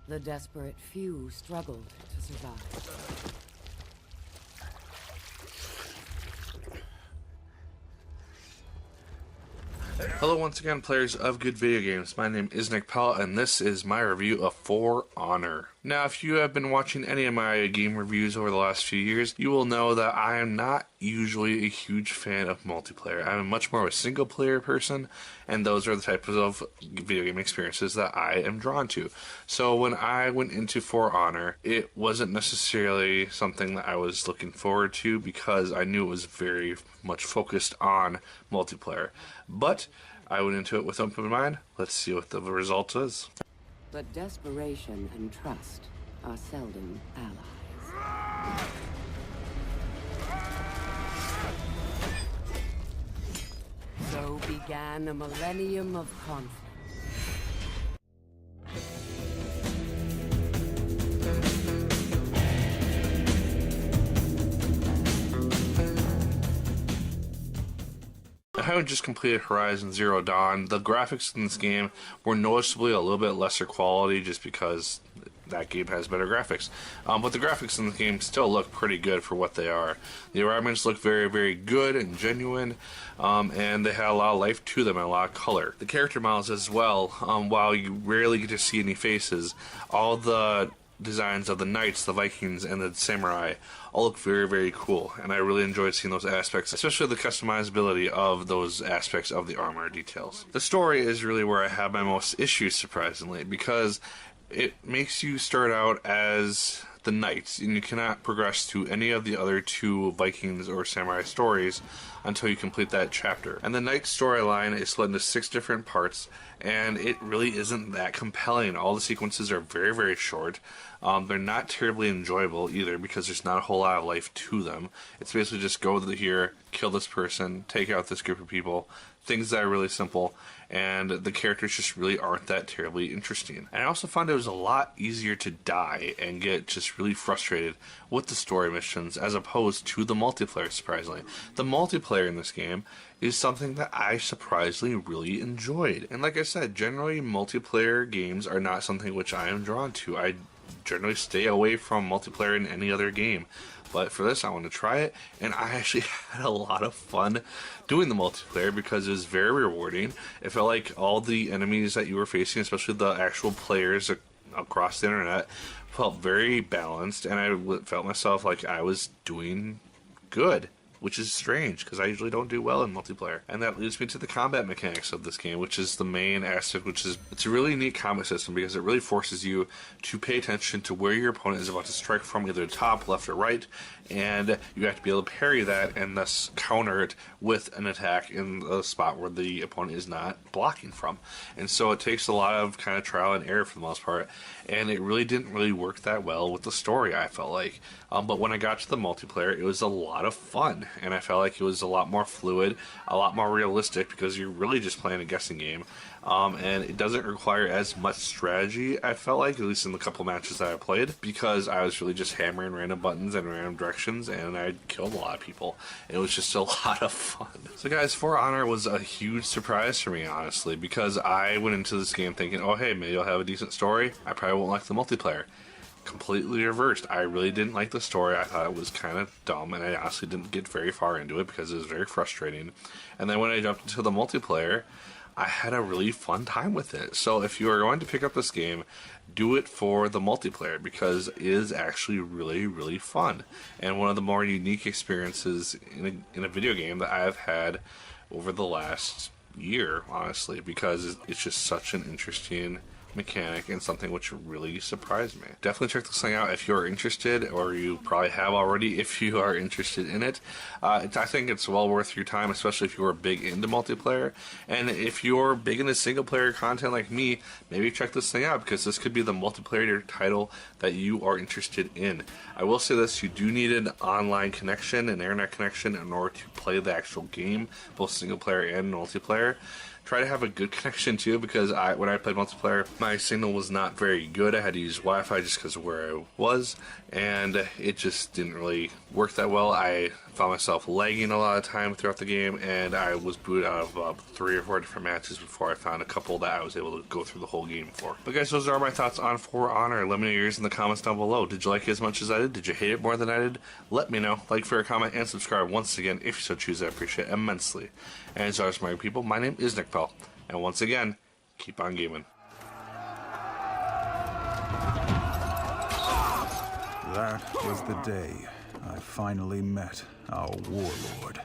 The desperate few struggled to survive. Hello once again, players of good video games. My name is Nick Pell, and this is my review of For Honor. Now, if you have been watching any of my game reviews over the last few years, you will know that I am not usually a huge fan of multiplayer. I'm much more of a single-player person, and those are the types of video game experiences that I am drawn to. So when I went into For Honor, it wasn't necessarily something that I was looking forward to because I knew it was very much focused on multiplayer. But I went into it with open mind. Let's see what the result is. But desperation and trust are seldom allies. So began a millennium of conflict. Having just completed Horizon Zero Dawn, the graphics in this game were noticeably a little bit lesser quality just because that game has better graphics. But the graphics in the game still look pretty good for what they are. The environments look very, very good and genuine, and they had a lot of life to them and a lot of color. The character models as well, while you rarely get to see any faces, all the designs of the knights, the Vikings, and the samurai all look very, very cool, and I really enjoyed seeing those aspects, especially the customizability of those aspects of the armor details. The story is really where I have my most issues, surprisingly, because it makes you start out as the knights, and you cannot progress to any of the other two Vikings or samurai stories until you complete that chapter. And the knight storyline is split into 6 different parts, and it really isn't that compelling. All the sequences are very, very short. They're not terribly enjoyable either because there's not a whole lot of life to them. It's basically just go here, kill this person, take out this group of people, things that are really simple, and the characters just really aren't that terribly interesting. And I also found it was a lot easier to die and get just really frustrated with the story missions as opposed to the multiplayer, surprisingly. The multiplayer in this game is something that I surprisingly really enjoyed. And like I said, generally multiplayer games are not something which I am drawn to. I generally stay away from multiplayer in any other game. But for this, I wanted to try it, and I actually had a lot of fun doing the multiplayer because it was very rewarding. It felt like all the enemies that you were facing, especially the actual players across the internet, felt very balanced, and I felt myself like I was doing good, which is strange because I usually don't do well in multiplayer. And that leads me to the combat mechanics of this game, which is the main aspect, it's a really neat combat system because it really forces you to pay attention to where your opponent is about to strike from, either top, left, or right, and you have to be able to parry that and thus counter it with an attack in the spot where the opponent is not blocking from. And so it takes a lot of kind of trial and error for the most part, and it really didn't really work that well with the story, I felt like. But when I got to the multiplayer, it was a lot of fun, and I felt like it was a lot more fluid, a lot more realistic, because you're really just playing a guessing game, and it doesn't require as much strategy, I felt like, at least in the couple matches that I played, because I was really just hammering random buttons and random directions, and I killed a lot of people. It was just a lot of fun. So guys, For Honor was a huge surprise for me, honestly, because I went into this game thinking, oh hey, maybe I'll have a decent story, I probably won't like the multiplayer. Completely reversed. I really didn't like the story. I thought it was kind of dumb, and I honestly didn't get very far into it because it was very frustrating. And then when I jumped into the multiplayer, I had a really fun time with it. So if you are going to pick up this game, do it for the multiplayer because it is actually really, really fun. And one of the more unique experiences in a video game that I've had over the last year, honestly, because it's just such an interesting mechanic and something which really surprised me. Definitely check this thing out if you're interested, or you probably have already if you are interested in it. I think it's well worth your time, especially if you're big into multiplayer. And if you're big into single player content like me, maybe check this thing out because this could be the multiplayer title that you are interested in. I will say this, you do need an online connection, an internet connection, in order to play the actual game, both single player and multiplayer. Try to have a good connection too, because when I played multiplayer, my signal was not very good. I had to use Wi-Fi just because of where I was, and it just didn't really work that well. I found myself lagging a lot of time throughout the game, and I was booted out of 3 or 4 different matches before I found a couple that I was able to go through the whole game for. But guys, those are my thoughts on For Honor. Let me know yours in the comments down below. Did you like it as much as I did? Did you hate it more than I did? Let me know. Like, favorite, comment, and subscribe once again if you so choose. I appreciate it immensely. And as always, my people, my name is Nick Pell, and once again, keep on gaming. That was the day I finally met our warlord.